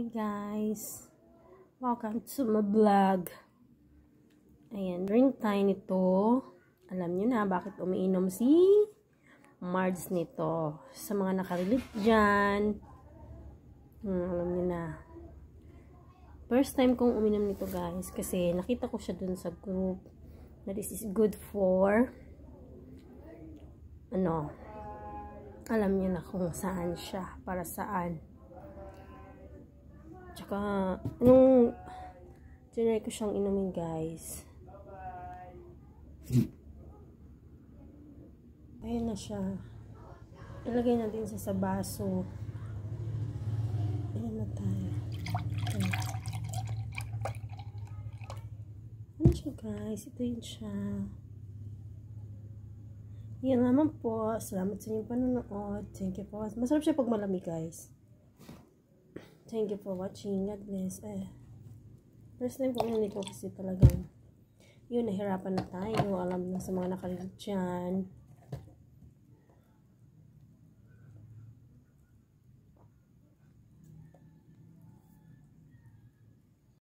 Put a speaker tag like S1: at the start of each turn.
S1: Hi guys! Welcome to my vlog. Ayan, drink tayo nito. Alam nyo na bakit umiinom si Mards nito. Sa mga nakarelate dyan. Alam nyo na. First time kong uminom nito guys. Kasi nakita ko siya dun sa group. Na this is good for alam nyo na kung saan siya. Para saan. Tsaka, nung tinry ko siyang inumin guys. Ayan na siya. Ilagay natin sa baso. Ayan na tayo. Ayan. Ano siya guys? Ito yun siya. Yan naman po. Salamat sa inyong panonood. Thank you po. Masarap siya pag malamig guys. Thank you for watching. God bless. First time ko nito kasi talagang yun, nahirapan na tayo. Alam na sa mga nakalilid dyan.